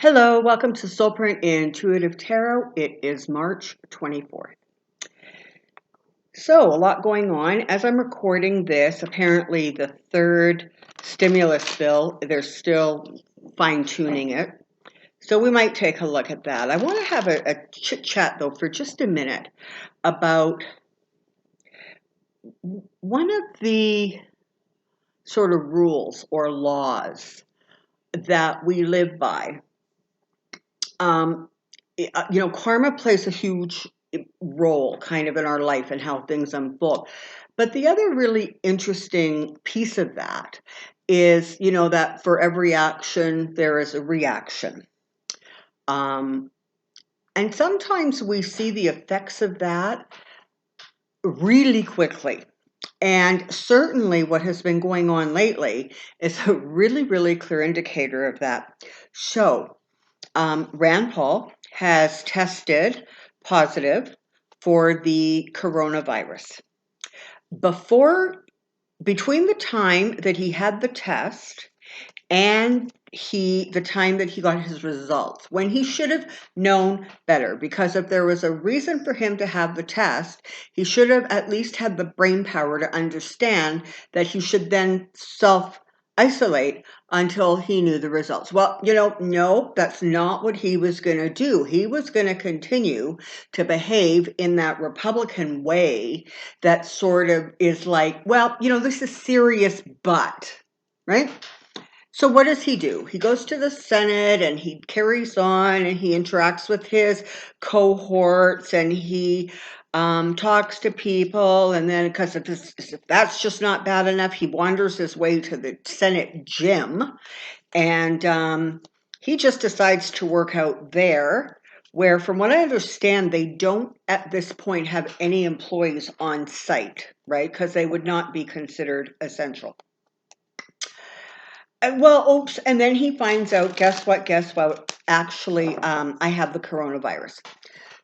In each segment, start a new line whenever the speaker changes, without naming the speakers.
Hello, welcome to Soulprint Intuitive Tarot. It is March 24th. So, a lot going on. As I'm recording this, apparently the third stimulus bill, they're still fine-tuning it. So we might take a look at that. I want to have a chit-chat, though, for just a minute about one of the sort of rules or laws that we live by. Karma plays a huge role kind of in our life and how things unfold. But the other really interesting piece of that is, that for every action, there is a reaction. And sometimes we see the effects of that really quickly. And certainly what has been going on lately is a really, really clear indicator of that. So, Rand Paul has tested positive for the coronavirus. Between the time that he had the test and the time that he got his results, when he should have known better, because if there was a reason for him to have the test, he should have at least had the brain power to understand that he should then self-isolate until he knew the results. Well, no, that's not what he was going to do. He was going to continue to behave in that Republican way that sort of is like, well, this is serious, but, right? So what does he do? He goes to the Senate and he carries on and he interacts with his cohorts and he talks to people. And then because if that's just not bad enough, he wanders his way to the Senate gym and he just decides to work out there, where from what I understand, they don't at this point have any employees on site, right? Because they would not be considered essential. Oops, and then he finds out, guess what, actually, I have the coronavirus.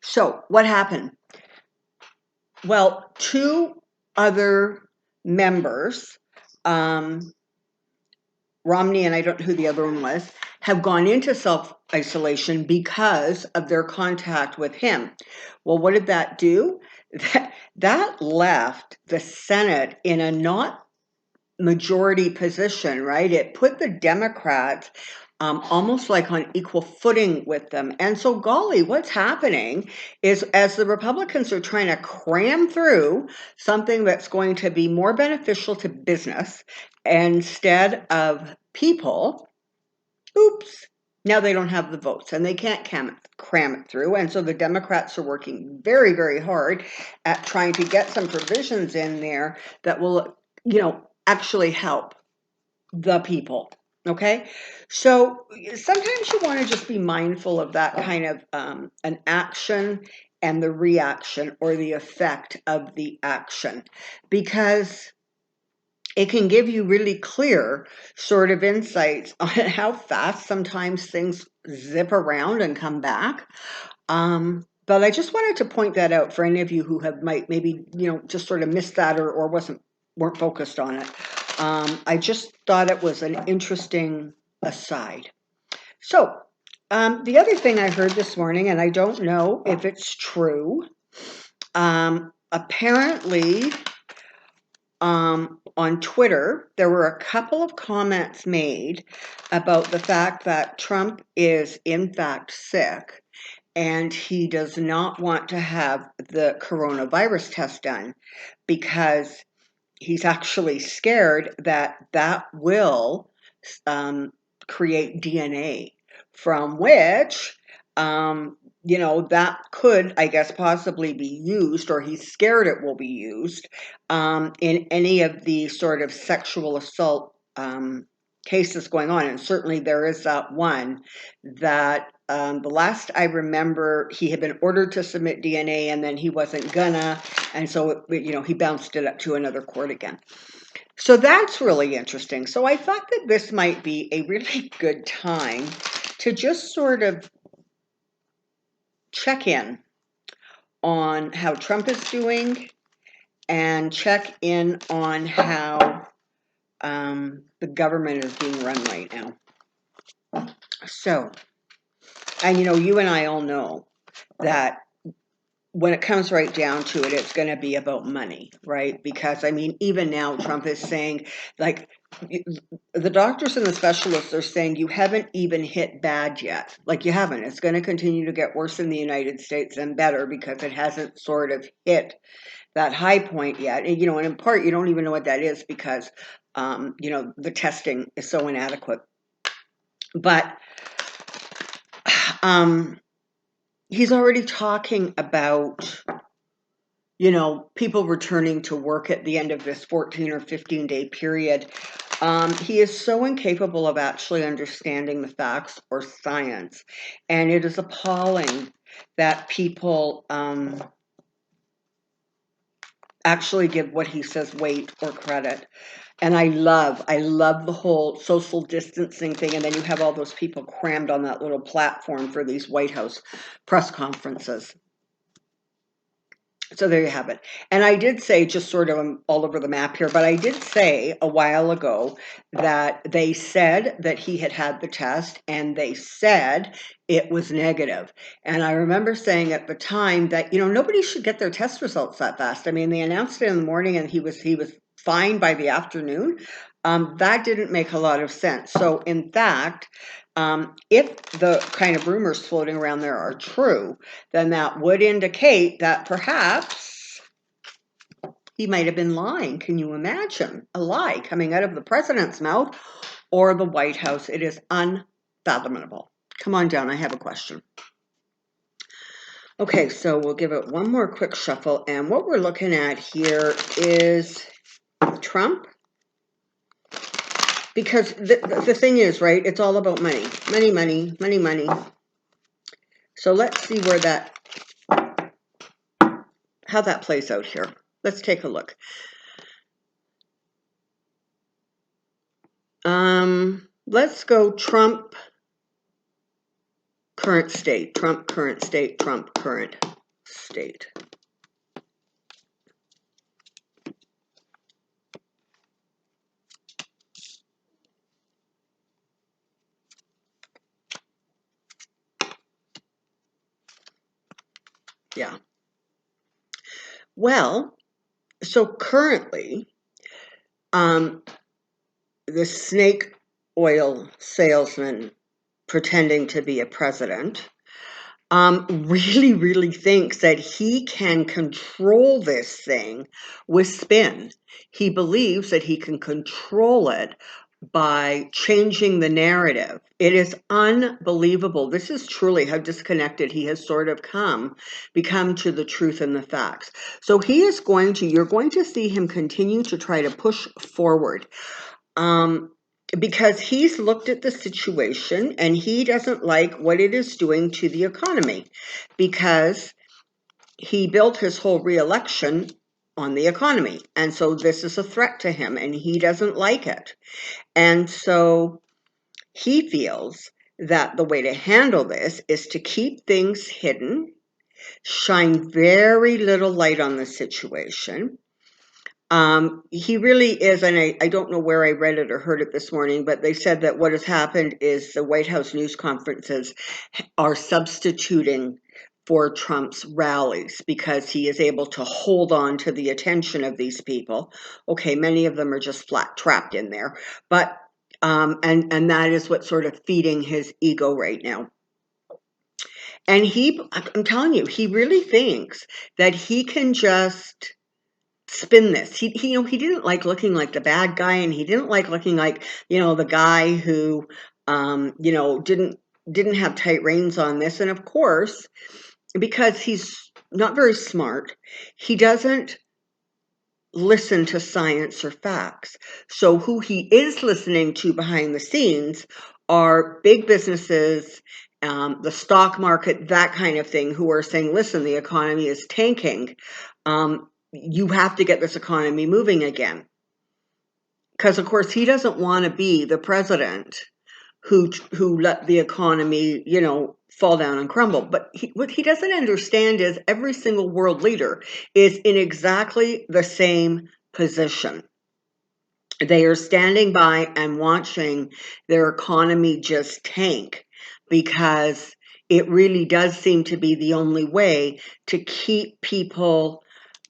So what happened? Well, two other members, Romney and I don't know who the other one was, have gone into self-isolation because of their contact with him. Well, what did that do? That left the Senate in a not majority position, right? It put the Democrats almost like on equal footing with them. And so, golly, what's happening is as the Republicans are trying to cram through something that's going to be more beneficial to business instead of people, oops, now they don't have the votes and they can't cram it through. And so the Democrats are working very, very hard at trying to get some provisions in there that will, actually help the people. Okay. So sometimes you want to just be mindful of that kind of an action and the reaction or the effect of the action, because it can give you really clear sort of insights on how fast sometimes things zip around and come back. But I just wanted to point that out for any of you who have maybe just sort of missed that or weren't focused on it. I just thought it was an interesting aside. So the other thing I heard this morning, and I don't know if it's true, apparently on Twitter, there were a couple of comments made about the fact that Trump is in fact sick and he does not want to have the coronavirus test done because he's actually scared that will create DNA from which that could, I guess, possibly be used, or he's scared it will be used in any of the sort of sexual assault cases going on. And certainly there is that one that the last I remember, he had been ordered to submit DNA and then he wasn't gonna. And so, he bounced it up to another court again. So that's really interesting. So I thought that this might be a really good time to just sort of check in on how Trump is doing and check in on how the government is being run right now. So And, you and I all know that when it comes right down to it, it's going to be about money, right? Because, even now, Trump is saying, like, the doctors and the specialists are saying you haven't even hit bad yet. Like, you haven't. It's going to continue to get worse in the United States and better because it hasn't sort of hit that high point yet. And, and in part, you don't even know what that is because, the testing is so inadequate. But he's already talking about, people returning to work at the end of this 14 or 15-day period. He is so incapable of actually understanding the facts or science. And it is appalling that people actually give what he says weight or credit. And I love the whole social distancing thing. And then you have all those people crammed on that little platform for these White House press conferences. So there you have it. And I did say, just sort of all over the map here, but I did say a while ago that they said that he had the test and they said it was negative. And I remember saying at the time that, nobody should get their test results that fast. They announced it in the morning and he was fine by the afternoon. That didn't make a lot of sense. So in fact, if the kind of rumors floating around there are true, then that would indicate that perhaps he might have been lying. Can you imagine a lie coming out of the president's mouth or the White House? It is unfathomable. Come on down, I have a question. Okay, so we'll give it one more quick shuffle, and what we're looking at here is Trump. Because the thing is, right, it's all about money. Money, money, money, money. So let's see how that plays out here. Let's take a look. Let's go Trump, current state, Trump, current state, Trump, current state. Yeah. Well, so currently, the snake oil salesman pretending to be a president really, really thinks that he can control this thing with spin. He believes that he can control it by changing the narrative. It is unbelievable. This is truly how disconnected he has sort of become to the truth and the facts. So you're going to see him continue to try to push forward. Because he's looked at the situation and he doesn't like what it is doing to the economy, because he built his whole re-election on the economy. And so this is a threat to him and he doesn't like it. And so he feels that the way to handle this is to keep things hidden, shine very little light on the situation. He really is, and I don't know where I read it or heard it this morning, but they said that what has happened is the White House news conferences are substituting for Trump's rallies because he is able to hold on to the attention of these people. Okay, many of them are just flat trapped in there, but and that is what's sort of feeding his ego right now. And I'm telling you, he really thinks that he can just spin this. He didn't like looking like the bad guy, and he didn't like looking like, the guy who, didn't have tight reins on this. And of course, because he's not very smart, he doesn't listen to science or facts. So who he is listening to behind the scenes are big businesses, the stock market, that kind of thing, who are saying, listen, the economy is tanking. You have to get this economy moving again. Because, of course, he doesn't want to be the president who let the economy, fall down and crumble. But what he doesn't understand is every single world leader is in exactly the same position. They are standing by and watching their economy just tank because it really does seem to be the only way to keep people,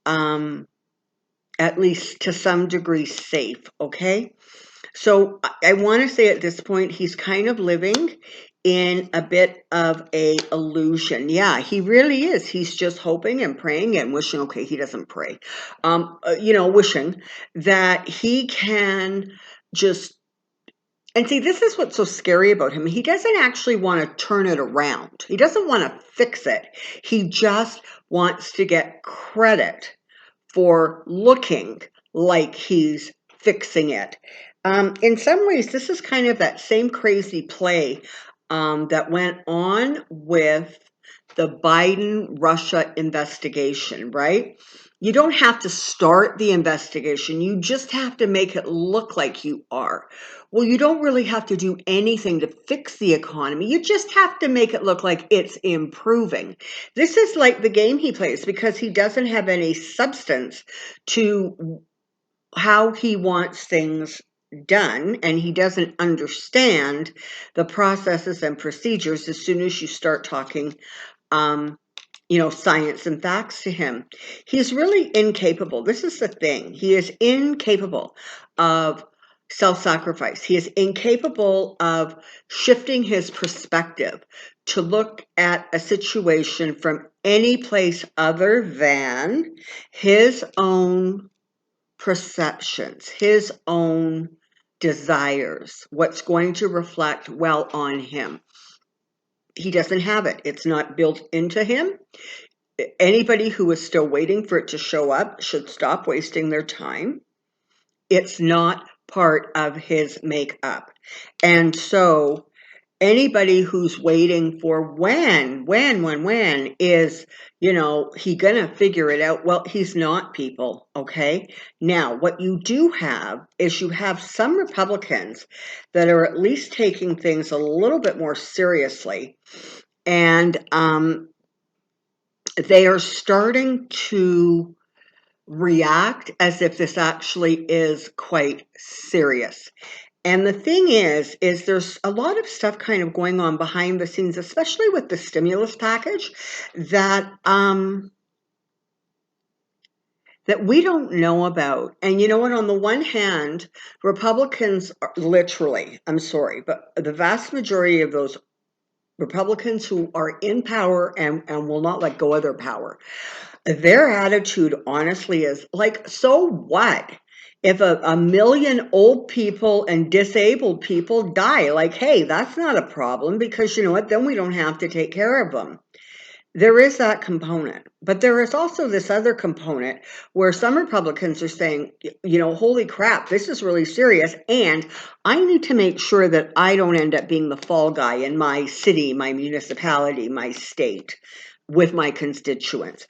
at least to some degree, safe, okay? So I want to say at this point, he's kind of living in a bit of a illusion. Yeah, he really is. He's just hoping and praying and wishing, okay, he doesn't pray, wishing that he can just, and see, this is what's so scary about him. He doesn't actually want to turn it around. He doesn't want to fix it. He just wants to get credit for looking like he's fixing it. In some ways, this is kind of that same crazy play that went on with the Biden-Russia investigation, right? You don't have to start the investigation. You just have to make it look like you are. Well, you don't really have to do anything to fix the economy. You just have to make it look like it's improving. This is like the game he plays because he doesn't have any substance to how he wants things done, and he doesn't understand the processes and procedures as soon as you start talking science and facts to him. He's really incapable. This is the thing. He is incapable of self-sacrifice. He is incapable of shifting his perspective to look at a situation from any place other than his own perceptions, his own desires, what's going to reflect well on him. He doesn't have it. It's not built into him. Anybody who is still waiting for it to show up should stop wasting their time. It's not part of his makeup. And so anybody who's waiting for when is, he gonna figure it out? Well, he's not, people, okay? Now, what you do have is you have some Republicans that are at least taking things a little bit more seriously. And they are starting to react as if this actually is quite serious. And the thing is there's a lot of stuff kind of going on behind the scenes, especially with the stimulus package, that that we don't know about. And you know what? On the one hand, Republicans are literally, I'm sorry, but the vast majority of those Republicans who are in power and will not let go of their power, their attitude honestly is like, so what? If a million old people and disabled people die, like, hey, that's not a problem because you know what? Then we don't have to take care of them. There is that component, but there is also this other component where some Republicans are saying, holy crap, this is really serious. And I need to make sure that I don't end up being the fall guy in my city, my municipality, my state with my constituents.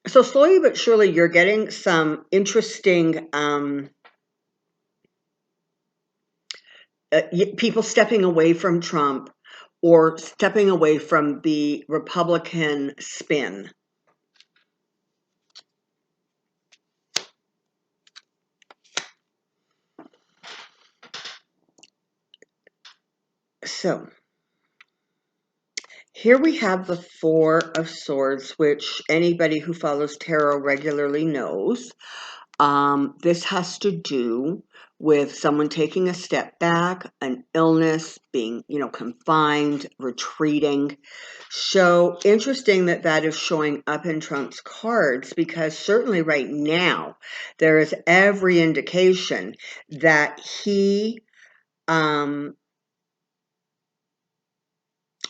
So slowly but surely, you're getting some interesting people stepping away from Trump or stepping away from the Republican spin. So here we have the Four of Swords, which anybody who follows tarot regularly knows. This has to do with someone taking a step back, an illness, being, confined, retreating. So interesting that that is showing up in Trump's cards, because certainly right now there is every indication that he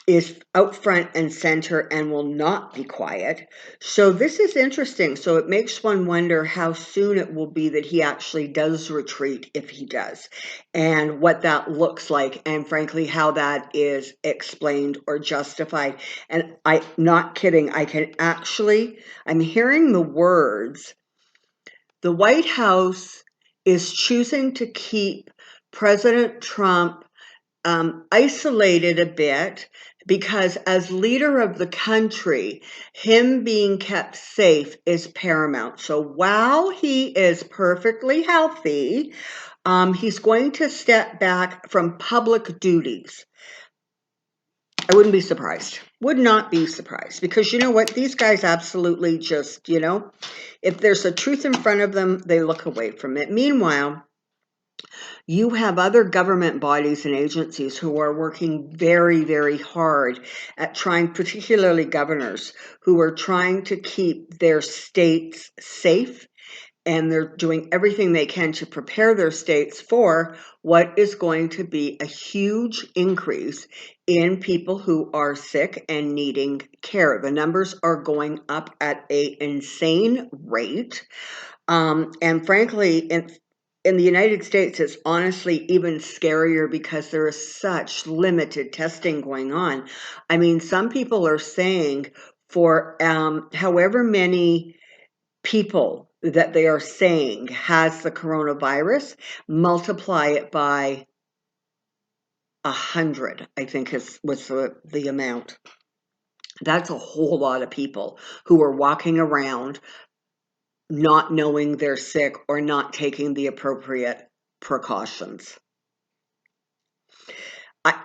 is out front and center and will not be quiet. So this is interesting. So it makes one wonder how soon it will be that he actually does retreat, if he does, and what that looks like, and frankly, how that is explained or justified. And I'm not kidding. I'm hearing the words, the White House is choosing to keep President Trump isolated a bit because as leader of the country, him being kept safe is paramount. So while he is perfectly healthy, he's going to step back from public duties. I wouldn't be surprised. Would not be surprised, because you know what? These guys absolutely just, if there's a truth in front of them, they look away from it. Meanwhile, you have other government bodies and agencies who are working very, very hard at trying, particularly governors, who are trying to keep their states safe, and they're doing everything they can to prepare their states for what is going to be a huge increase in people who are sick and needing care. The numbers are going up at an insane rate. And frankly, in the United States, it's honestly even scarier because there is such limited testing going on. I mean, some people are saying for however many people that they are saying has the coronavirus, multiply it by 100, I think was the amount. That's a whole lot of people who are walking around not knowing they're sick or not taking the appropriate precautions.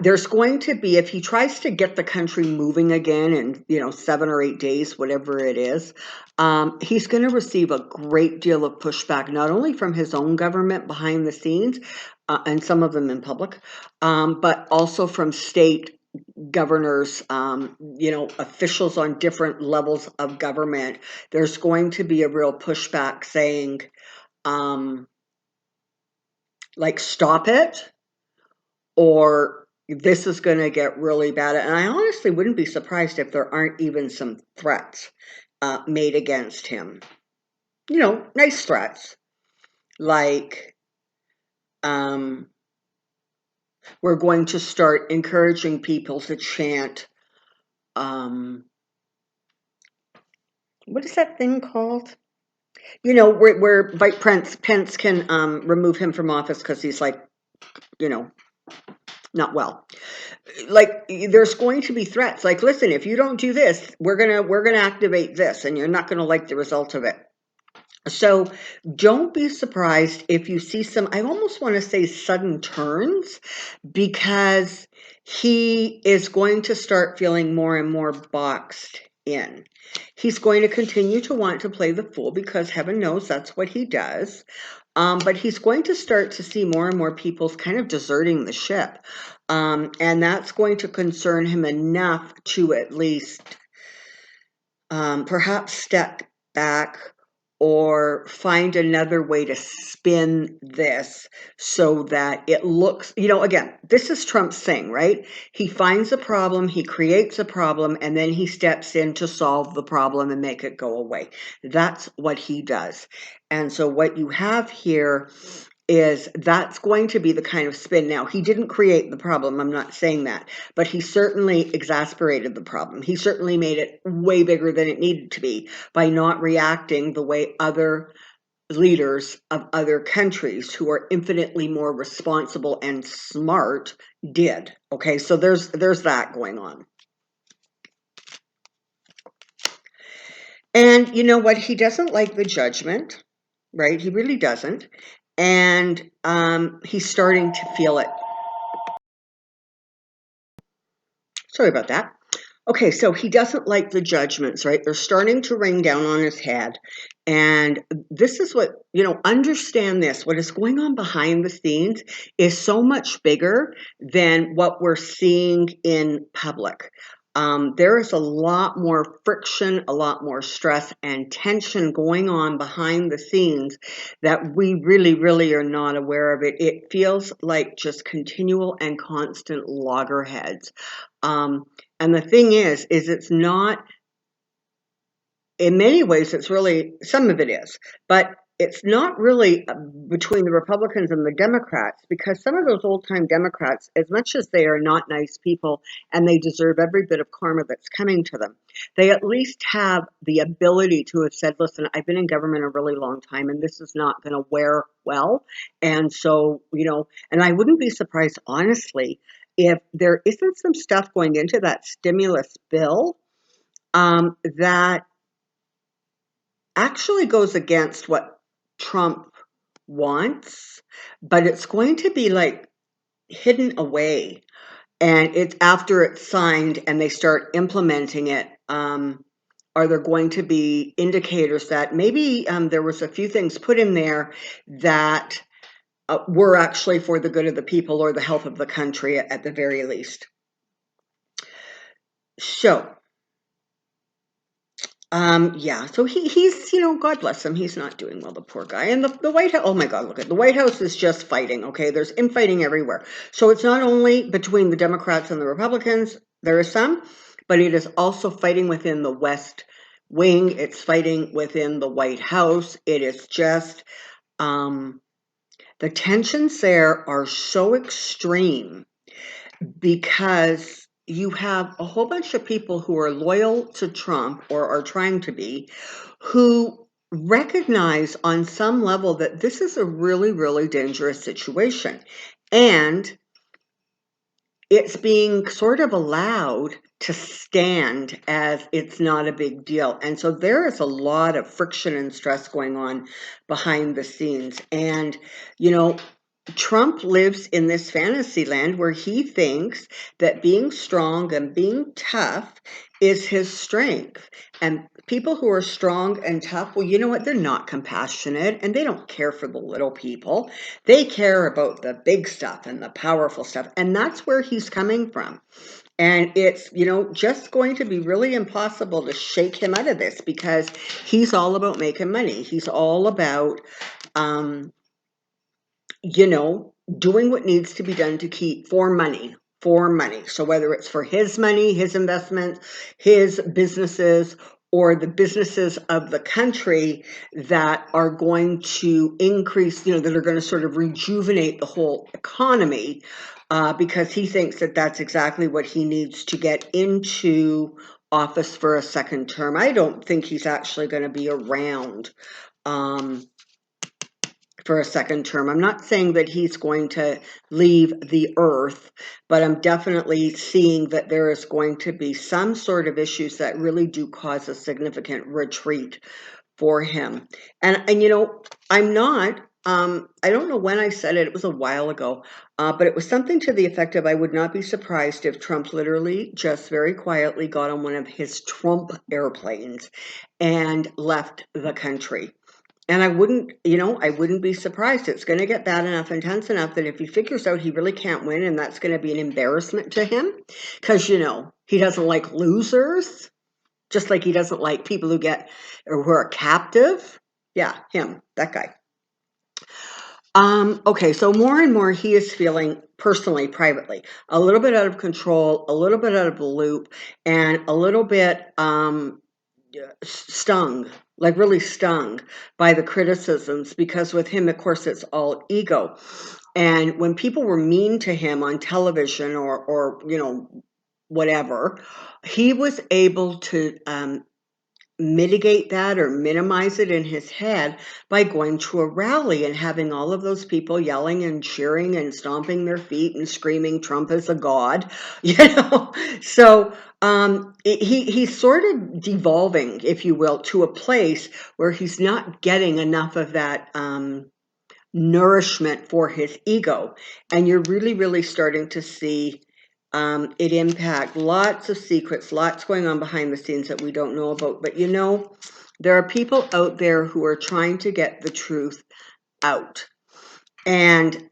There's going to be, if he tries to get the country moving again in 7 or 8 days, whatever it is, he's going to receive a great deal of pushback, not only from his own government behind the scenes, and some of them in public, but also from state governors, officials on different levels of government. There's going to be a real pushback saying, stop it, or this is going to get really bad. And I honestly wouldn't be surprised if there aren't even some threats made against him. Nice threats, like we're going to start encouraging people to chant, what is that thing called? Where Vice Pence can remove him from office because he's not well. There's going to be threats. Listen, if you don't do this, we're gonna activate this, and you're not gonna like the result of it. So don't be surprised if you see some, I almost want to say sudden turns, because he is going to start feeling more and more boxed in. He's going to continue to want to play the fool, because heaven knows that's what he does. But he's going to start to see more and more people kind of deserting the ship. And that's going to concern him enough to at least perhaps step back or find another way to spin this so that it looks, again, this is Trump's thing, right? He finds a problem, he creates a problem, and then he steps in to solve the problem and make it go away. That's what he does. And so what you have here is that's going to be the kind of spin. Now, he didn't create the problem, I'm not saying that, but he certainly exasperated the problem. He certainly made it way bigger than it needed to be by not reacting the way other leaders of other countries who are infinitely more responsible and smart did. Okay, so there's that going on. And you know what? He doesn't like the judgment, right? He really doesn't. And he's starting to feel it. Sorry about that. Okay, so he doesn't like the judgments, right? They're starting to rain down on his head. And this is what, understand this. What is going on behind the scenes is so much bigger than what we're seeing in public. There is a lot more friction, a lot more stress and tension going on behind the scenes that we really, really are not aware of it. It feels like just continual and constant loggerheads. And the thing is it's not, in many ways, it's really, some of it is, but it's not really between the Republicans and the Democrats, because some of those old-time Democrats, as much as they are not nice people and they deserve every bit of karma that's coming to them, they at least have the ability to have said, listen, I've been in government a really long time and this is not going to wear well. And so, and I wouldn't be surprised, honestly, if there isn't some stuff going into that stimulus bill that actually goes against what Trump wants, but it's going to be hidden away. And it's after it's signed and they start implementing it, are there going to be indicators that maybe there was a few things put in there that were actually for the good of the people or the health of the country at the very least. So, yeah, so he's, God bless him, he's not doing well, the poor guy. And the White House, oh my God, look at the White House is just fighting, okay? There's infighting everywhere. So it's not only between the Democrats and the Republicans, there is some, but it is also fighting within the West Wing. It's fighting within the White House. It is just, the tensions there are so extreme because you have a whole bunch of people who are loyal to Trump or are trying to be, who recognize on some level that this is a really, really dangerous situation. And it's being sort of allowed to stand as it's not a big deal. And so there is a lot of friction and stress going on behind the scenes. And, Trump lives in this fantasy land where he thinks that being strong and being tough is his strength. And people who are strong and tough, well, you know what? They're not compassionate and they don't care for the little people. They care about the big stuff and the powerful stuff. And that's where he's coming from. And it's, just going to be really impossible to shake him out of this because he's all about making money. He's all about, doing what needs to be done to keep for money. So whether it's for his money, his investments, his businesses, or the businesses of the country that are going to increase, that are going to sort of rejuvenate the whole economy, because he thinks that that's exactly what he needs to get into office for a second term. I don't think he's actually going to be around for a second term. I'm not saying that he's going to leave the earth, but I'm definitely seeing that there is going to be some sort of issues that really do cause a significant retreat for him. And I'm not, I don't know when I said it was a while ago, but it was something to the effect of I would not be surprised if Trump literally just very quietly got on one of his Trump airplanes and left the country. And I wouldn't be surprised. It's going to get bad enough, intense enough that if he figures out he really can't win and that's going to be an embarrassment to him, because, he doesn't like losers, just like he doesn't like people who who are captive. Yeah, him, that guy. Okay, so more and more he is feeling personally, privately, a little bit out of control, a little bit out of the loop, and a little bit, stung, like really stung by the criticisms, because with him, of course, it's all ego. And when people were mean to him on television or whatever, he was able to mitigate that or minimize it in his head by going to a rally and having all of those people yelling and cheering and stomping their feet and screaming Trump is a god. So he's sort of devolving, if you will, to a place where he's not getting enough of that nourishment for his ego. And you're really, really starting to see it impact lots of secrets, lots going on behind the scenes that we don't know about. But there are people out there who are trying to get the truth out. And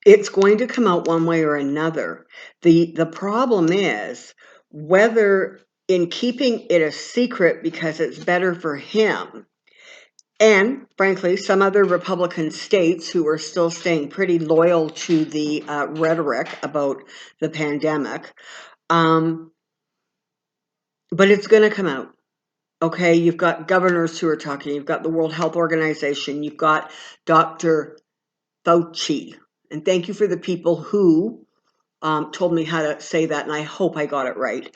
it's going to come out one way or another. The problem is whether in keeping it a secret because it's better for him, and frankly, some other Republican states who are still staying pretty loyal to the rhetoric about the pandemic. But it's going to come out. Okay, you've got governors who are talking. You've got the World Health Organization. You've got Dr. Fauci. And thank you for the people who told me how to say that, and I hope I got it right.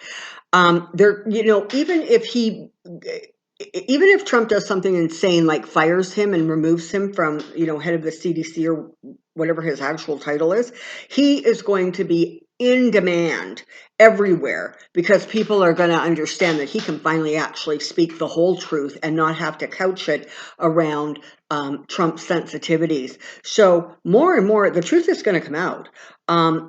Even if Trump does something insane like fires him and removes him from, head of the CDC or whatever his actual title is, he is going to be in demand everywhere, because people are going to understand that he can finally actually speak the whole truth and not have to couch it around Trump sensitivities. So more and more, the truth is going to come out.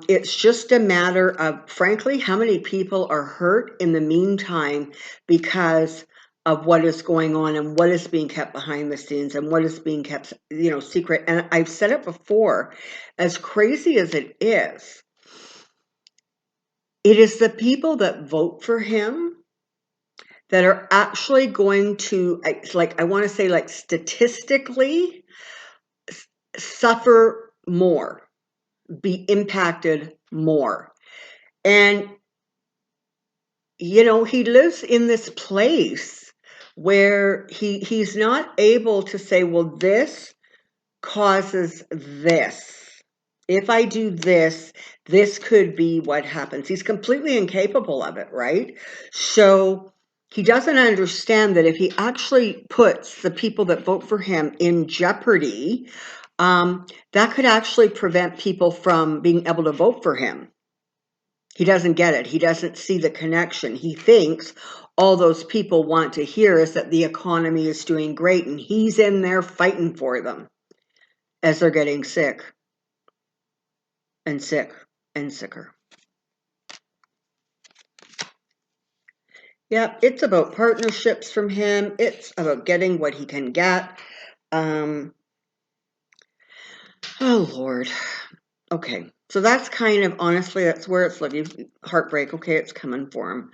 It's just a matter of, frankly, how many people are hurt in the meantime because of what is going on and what is being kept behind the scenes and what is being kept, secret. And I've said it before, as crazy as it is the people that vote for him that are actually going to, I want to say, like, statistically suffer more, be impacted more. And, he lives in this place where he's not able to say, well, this causes this. If I do this, this could be what happens. He's completely incapable of it, right? So he doesn't understand that if he actually puts the people that vote for him in jeopardy, that could actually prevent people from being able to vote for him. He doesn't get it. He doesn't see the connection. He thinks all those people want to hear is that the economy is doing great, and he's in there fighting for them as they're getting sick and sick and sicker. Yeah, it's about partnerships from him. It's about getting what he can get. Oh, Lord. Okay, so that's kind of, honestly, that's where it's looking. Heartbreak, okay, it's coming for him.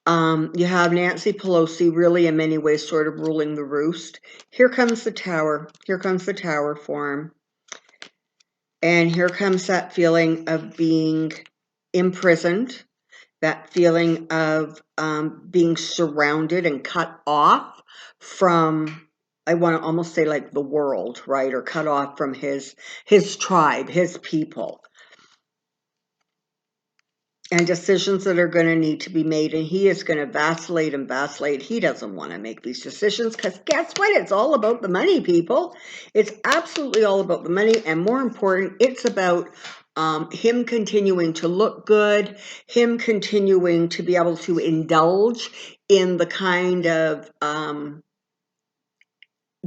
You have Nancy Pelosi really in many ways sort of ruling the roost. Here comes the tower. Here comes the tower for him. And here comes that feeling of being imprisoned, that feeling of being surrounded and cut off from, I want to almost say, like, the world, right? Or cut off from his tribe, his people. And decisions that are going to need to be made, and he is going to vacillate and vacillate. He doesn't want to make these decisions because guess what? It's all about the money, people. It's absolutely all about the money, and more important, it's about him continuing to look good, him continuing to be able to indulge in the kind of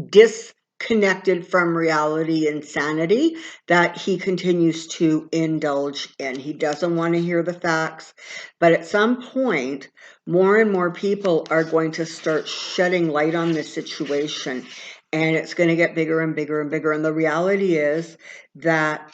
disconnected from reality insanity that he continues to indulge in. He doesn't want to hear the facts, but at some point, more and more people are going to start shedding light on this situation, and it's going to get bigger and bigger and bigger. And the reality is that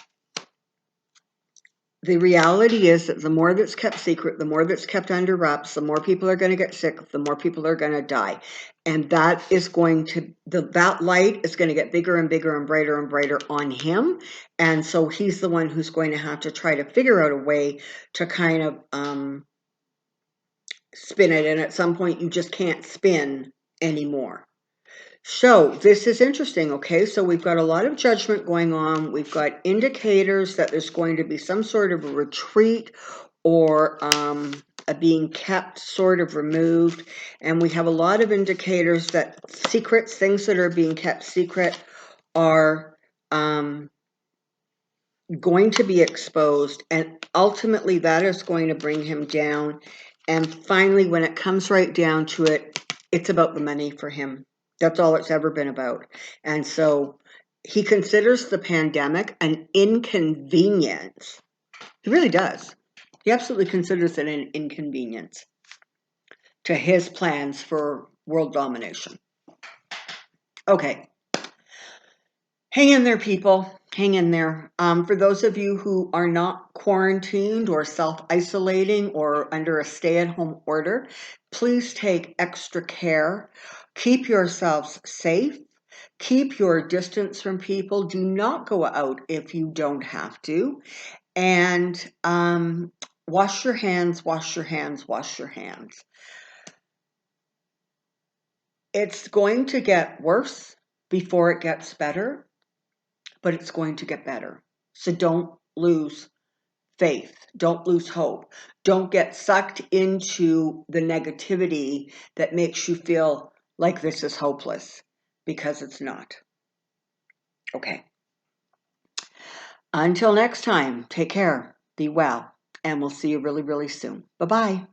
the more that's kept secret, the more that's kept under wraps, the more people are going to get sick, the more people are going to die. And that is going to, that light is going to get bigger and bigger and brighter on him. And so he's the one who's going to have to try to figure out a way to kind of spin it. And at some point, you just can't spin anymore. So this is interesting, okay? So we've got a lot of judgment going on. We've got indicators that there's going to be some sort of a retreat or a being kept sort of removed. And we have a lot of indicators that secrets, things that are being kept secret, are going to be exposed. And ultimately, that is going to bring him down. And finally, when it comes right down to it, it's about the money for him. That's all it's ever been about. And so he considers the pandemic an inconvenience. He really does. He absolutely considers it an inconvenience to his plans for world domination. Okay. Hang in there, people. Hang in there. For those of you who are not quarantined or self-isolating or under a stay-at-home order, please take extra care. Keep yourselves safe. Keep your distance from people. Do not go out if you don't have to. And wash your hands, wash your hands, wash your hands. It's going to get worse before it gets better, but it's going to get better. So don't lose faith. Don't lose hope. Don't get sucked into the negativity that makes you feel like this is hopeless, because it's not. Okay. Until next time, take care. Be well. And we'll see you really, really soon. Bye-bye.